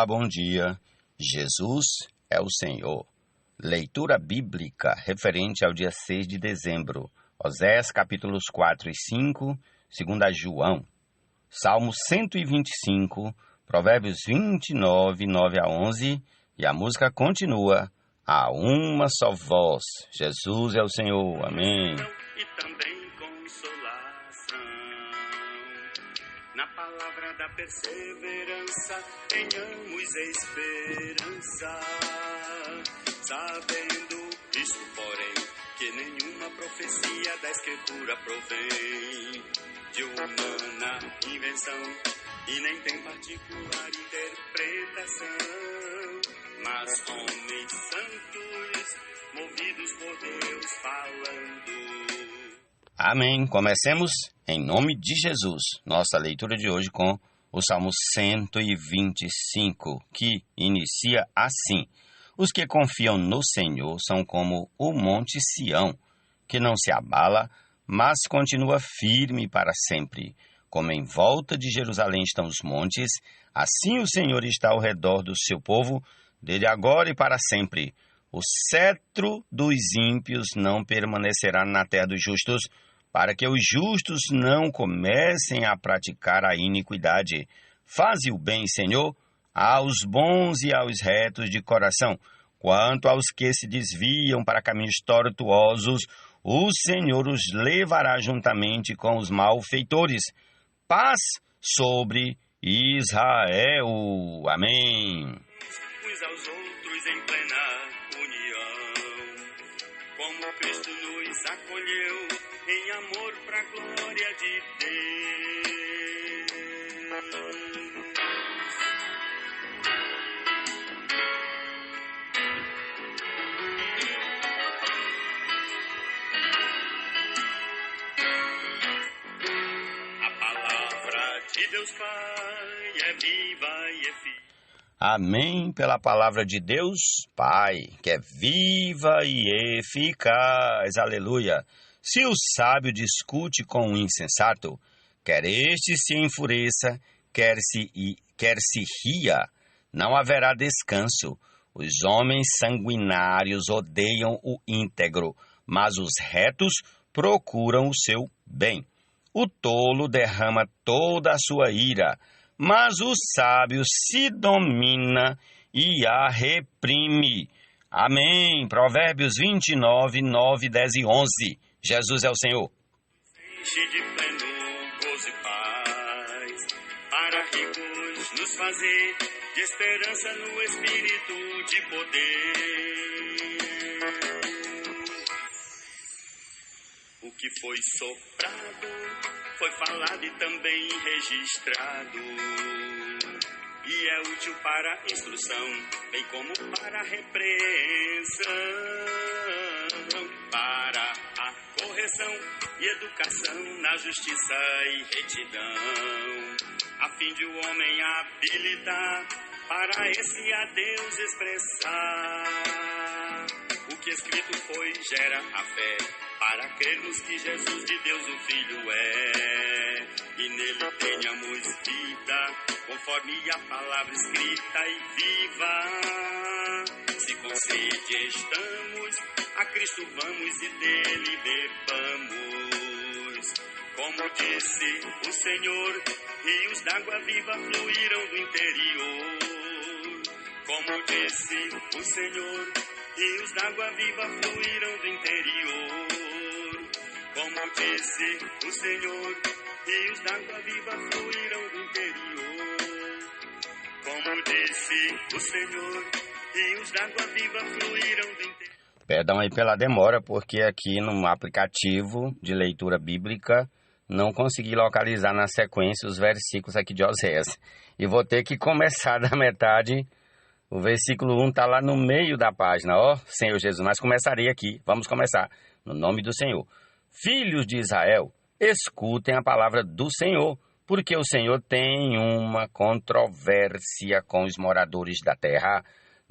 Olá, bom dia. Jesus é o Senhor. Leitura bíblica referente ao dia 6 de dezembro. Oséias capítulos 4 e 5, 2 João. Salmo 125, Provérbios 29, 9 a 11. E a música continua. A uma só voz. Jesus é o Senhor. Amém. E também consolação. Na palavra da perseverança, tenhamos esperança. Sabendo isto, porém, que nenhuma profecia da Escritura provém de humana invenção e nem tem particular interpretação, mas homens santos, movidos por Deus falando. Amém. Comecemos em nome de Jesus. Nossa leitura de hoje com o Salmo 125, que inicia assim. Os que confiam no Senhor são como o monte Sião, que não se abala, mas continua firme para sempre. Como em volta de Jerusalém estão os montes, assim o Senhor está ao redor do seu povo, desde agora e para sempre. O cetro dos ímpios não permanecerá na terra dos justos, para que os justos não comecem a praticar a iniquidade. Faze o bem, Senhor, aos bons e aos retos de coração. Quanto aos que se desviam para caminhos tortuosos, o Senhor os levará juntamente com os malfeitores. Paz sobre Israel. Amém. Uns aos outros em plena união, como Cristo nos acolheu em amor para a glória de Deus. A palavra de Deus Pai é viva e eficaz. Amém pela palavra de Deus, Pai, que é viva e eficaz. Aleluia. Se o sábio discute com o insensato, quer este se enfureça, quer se ria, não haverá descanso. Os homens sanguinários odeiam o íntegro, mas os retos procuram o seu bem. O tolo derrama toda a sua ira, mas o sábio se domina e a reprime. Amém. Provérbios 29, 9, 10 e 11. Jesus é o Senhor. Enche de pleno gozo e paz, para ricos nos fazer de esperança no espírito de poder. O que foi soprado, foi falado e também registrado, e é útil para a instrução, bem como para a repreensão, para a correção e educação na justiça e retidão, a fim de o homem habilitar para esse a Deus expressar. O que escrito foi gera a fé, para crermos que Jesus de Deus o Filho é, e nele tenhamos vida, conforme a palavra escrita e viva. Se com sede estamos, a Cristo vamos e dele bebamos. Como disse o Senhor, rios d'água viva fluíram do interior. Como disse o Senhor, rios d'água viva fluíram do interior. Como disse o Senhor, rios d'água viva fluíram do interior. Como disse o Senhor, rios d'água viva fluíram do interior. Perdão aí pela demora, porque aqui no aplicativo de leitura bíblica não consegui localizar na sequência os versículos aqui de Oséias. E vou ter que começar da metade. O versículo 1 está lá no meio da página. Ó, Senhor Jesus, mas começarei aqui. Vamos começar. No nome do Senhor. Filhos de Israel, escutem a palavra do Senhor, porque o Senhor tem uma controvérsia com os moradores da terra.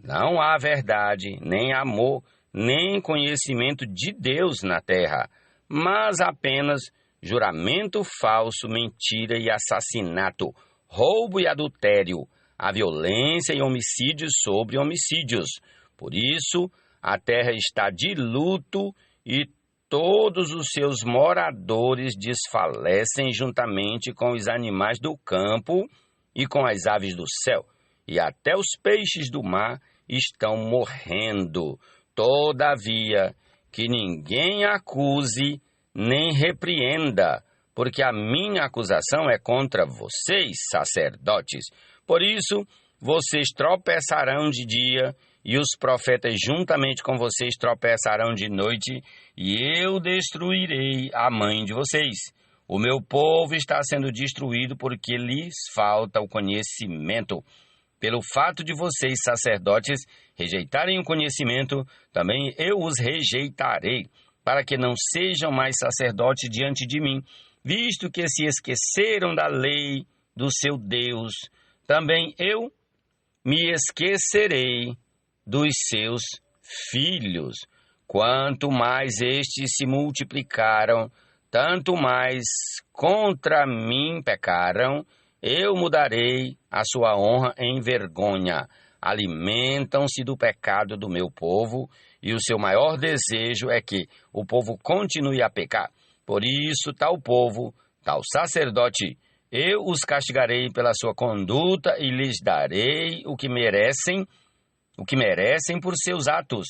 Não há verdade, nem amor, nem conhecimento de Deus na terra, mas apenas juramento falso, mentira e assassinato, roubo e adultério. há violência e homicídios sobre homicídios. Por isso, a terra está de luto e todos os seus moradores desfalecem juntamente com os animais do campo e com as aves do céu, e até os peixes do mar estão morrendo. Todavia, que ninguém acuse nem repreenda, porque a minha acusação é contra vocês, sacerdotes. Por isso, vocês tropeçarão de dia, e os profetas juntamente com vocês tropeçarão de noite, e eu destruirei a mãe de vocês. O meu povo está sendo destruído porque lhes falta o conhecimento. Pelo fato de vocês, sacerdotes, rejeitarem o conhecimento, também eu os rejeitarei, para que não sejam mais sacerdotes diante de mim, visto que se esqueceram da lei do seu Deus. Também eu me esquecerei dos seus filhos. Quanto mais estes se multiplicaram, tanto mais contra mim pecaram. Eu mudarei a sua honra em vergonha. Alimentam-se do pecado do meu povo, e o seu maior desejo é que o povo continue a pecar. Por isso, tal povo, tal sacerdote, eu os castigarei pela sua conduta e lhes darei o que merecem por seus atos.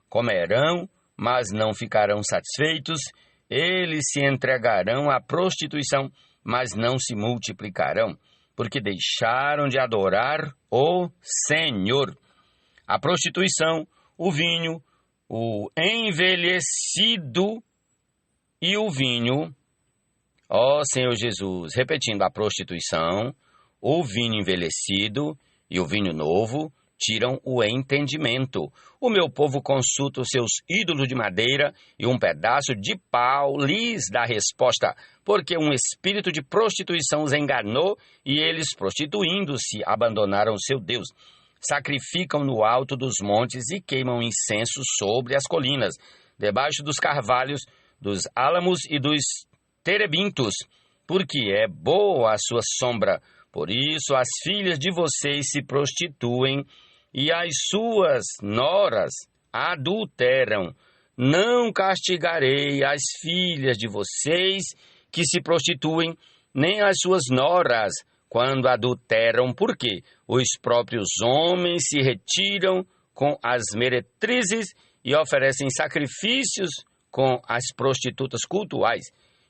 Comerão, mas não ficarão satisfeitos. Eles se entregarão à prostituição, mas não se multiplicarão, porque deixaram de adorar o Senhor. A prostituição, o vinho, o envelhecido e o vinho, ó Senhor Jesus, repetindo, a prostituição, o vinho envelhecido e o vinho novo tiram o entendimento. O meu povo consulta os seus ídolos de madeira, e um pedaço de pau lhes dá resposta, porque um espírito de prostituição os enganou, e eles, prostituindo-se, abandonaram seu Deus. Sacrificam no alto dos montes e queimam incenso sobre as colinas, debaixo dos carvalhos, dos álamos e dos terebintos, porque é boa a sua sombra. Por isso as filhas de vocês se prostituem, e as suas noras adulteram. Não castigarei as filhas de vocês que se prostituem, nem as suas noras quando adulteram, porque os próprios homens se retiram com as meretrizes e oferecem sacrifícios com as prostitutas cultuais.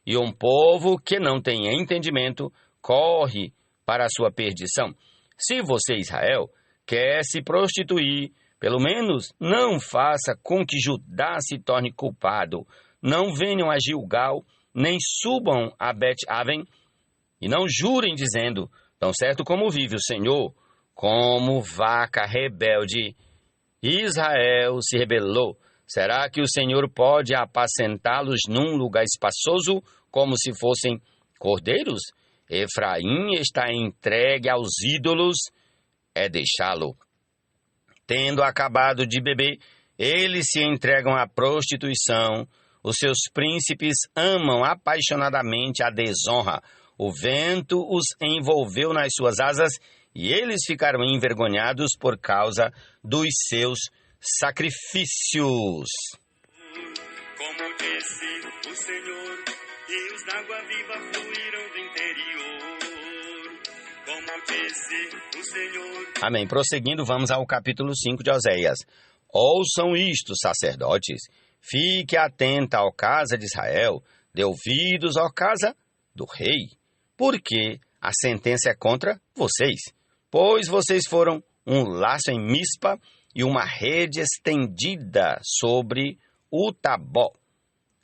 E um povo que não tem entendimento corre para a sua perdição. Se você, Israel, quer se prostituir, pelo menos não faça com que Judá se torne culpado. Não venham a Gilgal, nem subam a Bet-Aven, e não jurem dizendo, tão certo como vive o Senhor, como vaca rebelde, Israel se rebelou. Será que o Senhor pode apacentá-los num lugar espaçoso, como se fossem cordeiros? Efraim está entregue aos ídolos, é deixá-lo. Tendo acabado de beber, eles se entregam à prostituição. Os seus príncipes amam apaixonadamente a desonra. O vento os envolveu nas suas asas, e eles ficaram envergonhados por causa dos seus sacrifícios. Como disse o Senhor, rios d'água viva fluíram do interior. Como disse o Senhor. Amém. Prosseguindo, vamos ao capítulo 5 de Oséias. Ouçam isto, sacerdotes. Fique atenta, ó casa de Israel. Dê ouvidos, ó casa do rei. Porque a sentença é contra vocês. Pois vocês foram um laço em Mispa e uma rede estendida sobre o Tabó.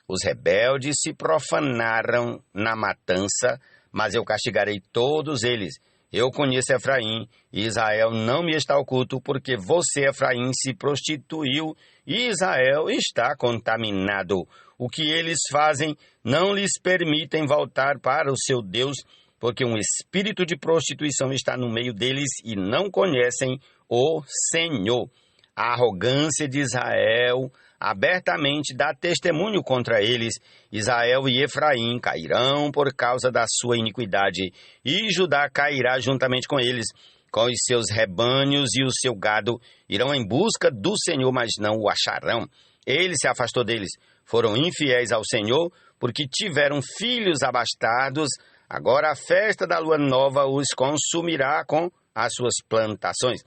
Os rebeldes se profanaram na matança, mas eu castigarei todos eles. Eu conheço Efraim, e Israel não me está oculto, porque você, Efraim, se prostituiu, e Israel está contaminado. O que eles fazem não lhes permitem voltar para o seu Deus, porque um espírito de prostituição está no meio deles e não conhecem o Senhor. A arrogância de Israel abertamente dá testemunho contra eles. Israel e Efraim cairão por causa da sua iniquidade, e Judá cairá juntamente com eles. com os seus rebanhos e o seu gado irão em busca do Senhor, mas não o acharão. Ele se afastou deles. Foram infiéis ao Senhor, porque tiveram filhos abastardos. Agora a festa da lua nova os consumirá com as suas plantações.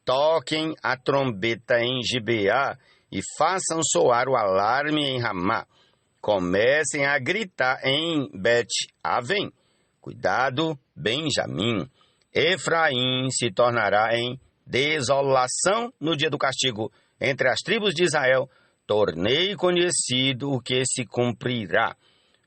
Toquem a trombeta em Gibeá e façam soar o alarme em Ramá. Comecem a gritar em Bet-Aven. Cuidado, Benjamim. Efraim se tornará em desolação no dia do castigo. Entre as tribos de Israel, tornei conhecido o que se cumprirá.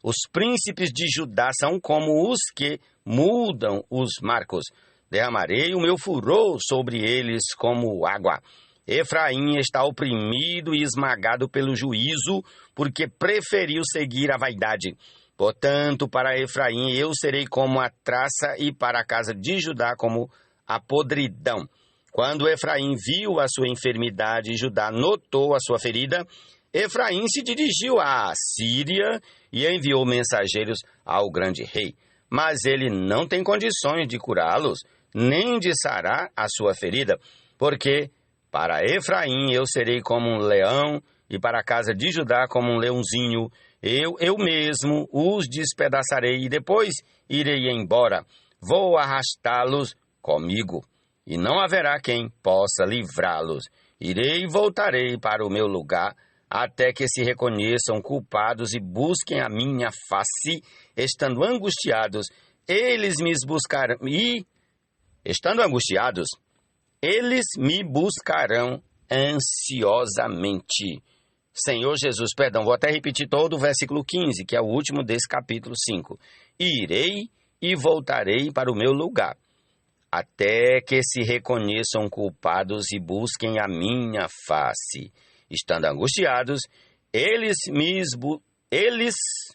Os príncipes de Judá são como os que mudam os marcos. Derramarei o meu furor sobre eles como água. Efraim está oprimido e esmagado pelo juízo, porque preferiu seguir a vaidade. Portanto, para Efraim eu serei como a traça e para a casa de Judá como a podridão. Quando Efraim viu a sua enfermidade e Judá notou a sua ferida, Efraim se dirigiu à Síria e enviou mensageiros ao grande rei. Mas ele não tem condições de curá-los, nem de sarar a sua ferida, porque para Efraim eu serei como um leão e para a casa de Judá como um leãozinho. Eu mesmo os despedaçarei e depois irei embora. Vou arrastá-los comigo, e não haverá quem possa livrá-los. Irei e voltarei para o meu lugar, até que se reconheçam culpados e busquem a minha face. Estando angustiados, eles me buscarão, e, estando angustiados, eles me buscarão ansiosamente. Senhor Jesus, vou até repetir todo o versículo 15, que é o último desse capítulo 5. Irei e voltarei para o meu lugar, até que se reconheçam culpados e busquem a minha face. Estando angustiados, eles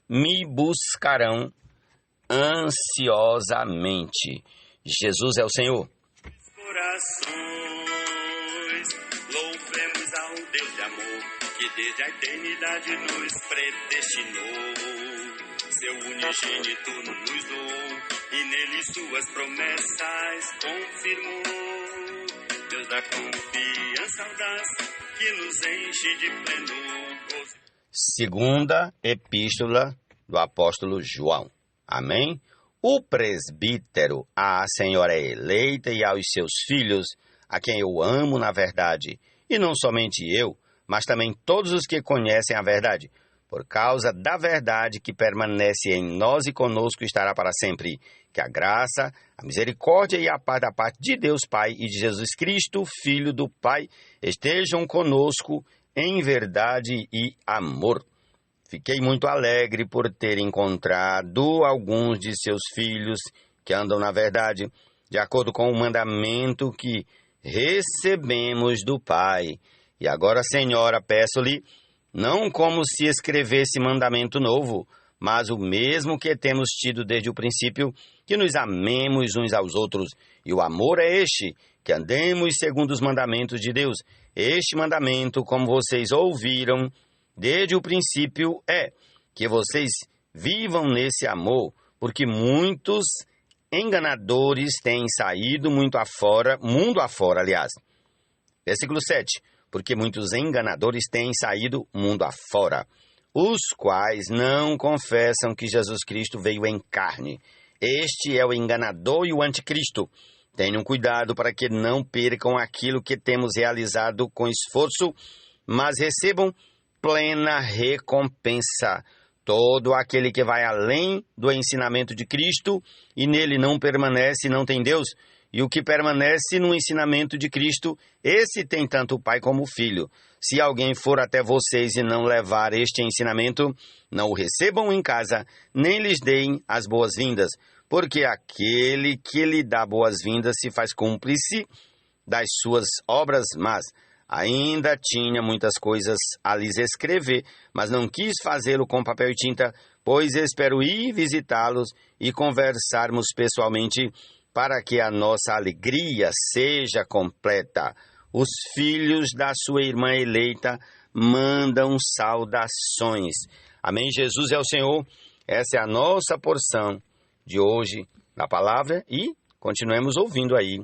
me buscarão ansiosamente. Jesus é o Senhor. Louvemos ao Deus de amor, que desde a eternidade nos predestinou. Seu unigênito nos doou, e nele suas promessas confirmou. Deus da confiança audaz, que nos enche de pleno gozo. Segunda Epístola do Apóstolo João. Amém? O presbítero, a senhora eleita e aos seus filhos, a quem eu amo na verdade, e não somente eu, mas também todos os que conhecem a verdade, por causa da verdade que permanece em nós e conosco estará para sempre. Que a graça, a misericórdia e a paz da parte de Deus Pai e de Jesus Cristo, Filho do Pai, estejam conosco em verdade e amor. Fiquei muito alegre por ter encontrado alguns de seus filhos que andam na verdade, de acordo com o mandamento que recebemos do Pai. E agora, Senhora, peço-lhe, não como se escrevesse mandamento novo, mas o mesmo que temos tido desde o princípio, que nos amemos uns aos outros. E o amor é este, que andemos segundo os mandamentos de Deus. Este mandamento, como vocês ouviram desde o princípio, é que vocês vivam nesse amor, porque muitos enganadores têm saído mundo afora, aliás. Versículo 7. Porque muitos enganadores têm saído mundo afora, os quais não confessam que Jesus Cristo veio em carne. Este é o enganador e o anticristo. Tenham cuidado para que não percam aquilo que temos realizado com esforço, mas recebam plena recompensa. Todo aquele que vai além do ensinamento de Cristo e nele não permanece, não tem Deus. E o que permanece no ensinamento de Cristo, esse tem tanto o Pai como o Filho. Se alguém for até vocês e não levar este ensinamento, não o recebam em casa, nem lhes deem as boas-vindas, porque aquele que lhe dá boas-vindas se faz cúmplice das suas obras más. Ainda tinha muitas coisas a lhes escrever, mas não quis fazê-lo com papel e tinta, pois espero ir visitá-los e conversarmos pessoalmente, para que a nossa alegria seja completa. Os filhos da sua irmã eleita mandam saudações. Amém? Jesus é o Senhor. Essa é a nossa porção de hoje na palavra e continuemos ouvindo aí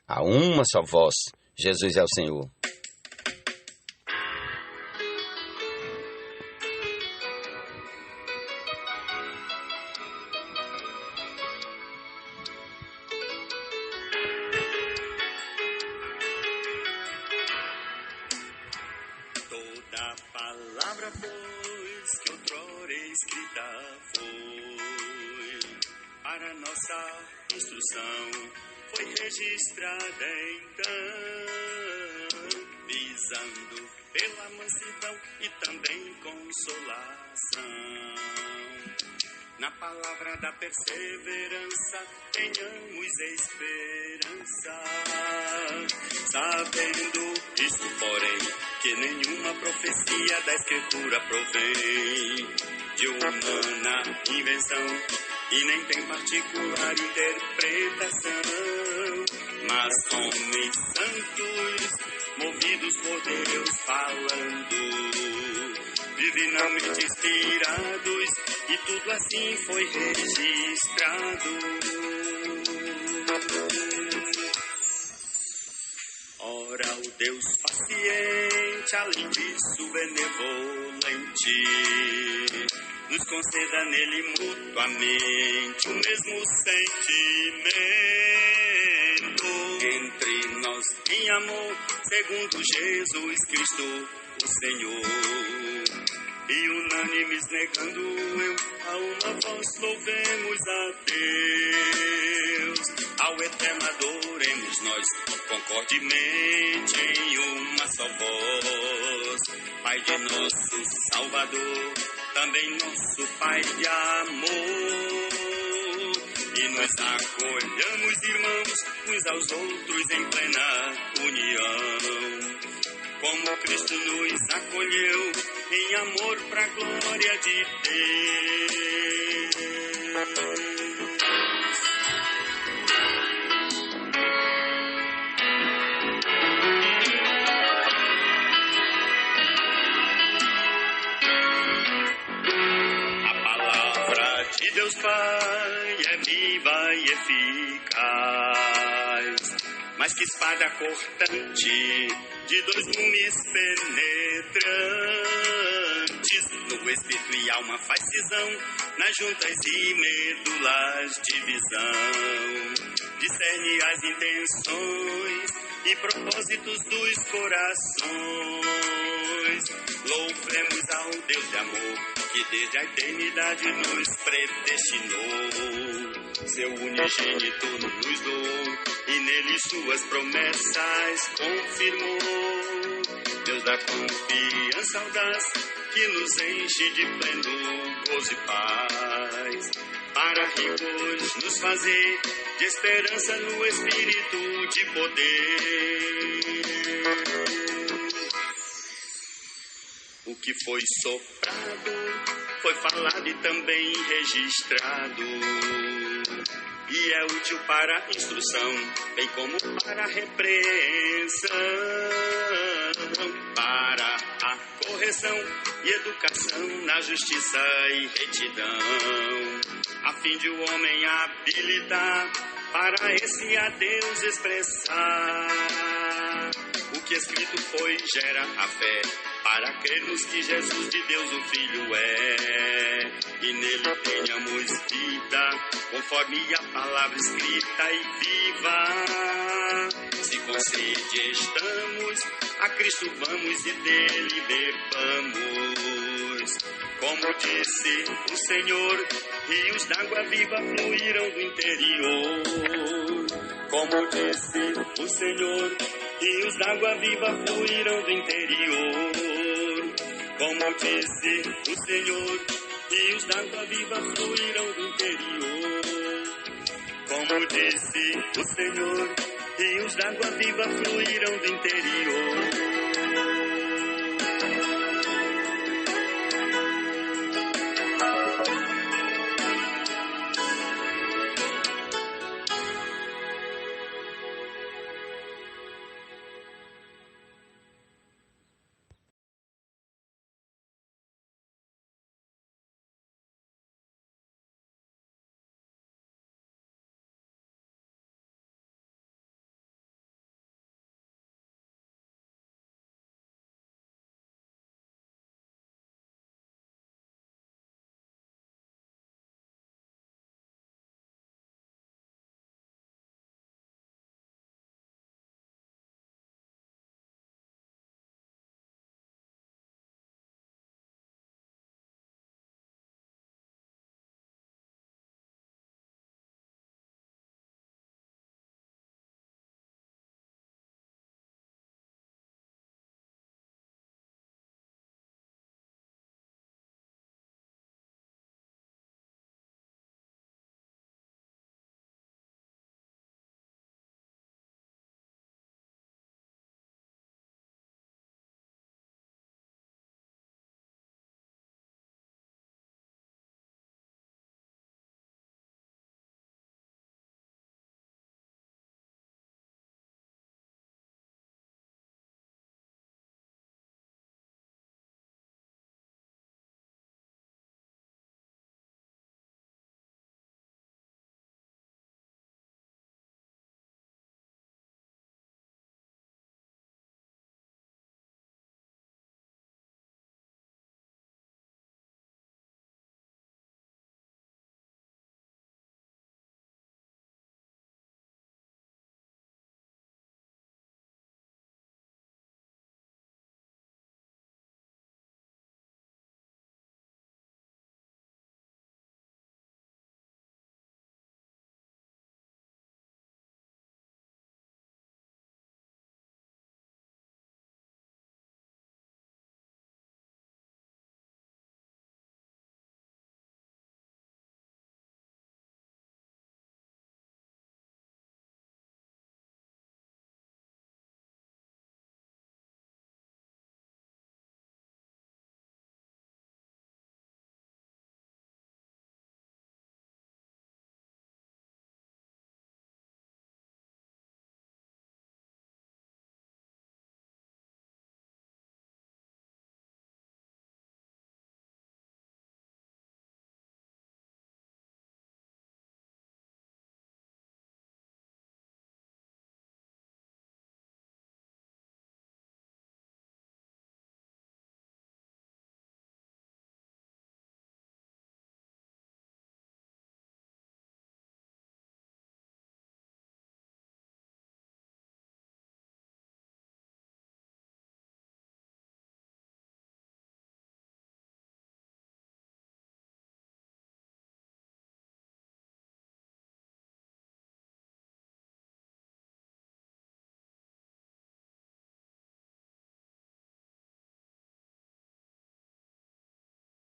Há uma só voz, Jesus é o Senhor. Toda palavra, pois, que outrora escrita foi, para nossa instrução, foi registrada então, visando pela mansidão e também consolação. Na palavra da perseverança, tenhamos esperança, sabendo isto, porém, que nenhuma profecia da Escritura provém de humana invenção e nem tem particular interpretação, mas homens santos, movidos por Deus falando, divinamente inspirados, e tudo assim foi registrado. Ora, o Deus paciente, além disso benevolente, nos conceda nele mutuamente o mesmo sentimento entre nós em amor, segundo Jesus Cristo, o Senhor. E unânimes negando eu, a uma voz louvemos a Deus. Ao Eterno adoremos nós, concordemente em uma só voz. Pai de nosso Salvador, também nosso Pai de amor. E nós acolhamos, irmãos, uns aos outros em plena união, como Cristo nos acolheu em amor pra glória de Deus. A palavra de Deus Pai é viva e eficaz, mais que espada cortante de 2 gumes penetrantes, no espírito e alma faz cisão, nas juntas e medulas divisão, discerne as intenções e propósitos dos corações. Louvemos ao Deus de amor, que desde a eternidade nos predestinou, seu unigênito nos doou, e nele suas promessas confirmou. Deus da confiança audaz, que nos enche de pleno gozo e paz, para ricos nos fazer de esperança no espírito de poder. O que foi soprado, foi falado e também registrado, e é útil para instrução, bem como para repreensão, para a correção e educação na justiça e retidão, a fim de o homem habilitar para esse a Deus expressar. O que escrito foi gera a fé, para crermos que Jesus de Deus o Filho é, e nele tenhamos vida, conforme a palavra escrita e viva. Se com sede estamos, a Cristo vamos e dele bebamos. Como disse o Senhor, rios d'água viva fluíram do interior. Como disse o Senhor, rios d'água viva fluíram do interior. Como disse o Senhor, rios d'água viva fluíram do interior. Como disse o Senhor, rios d'água viva fluíram do interior.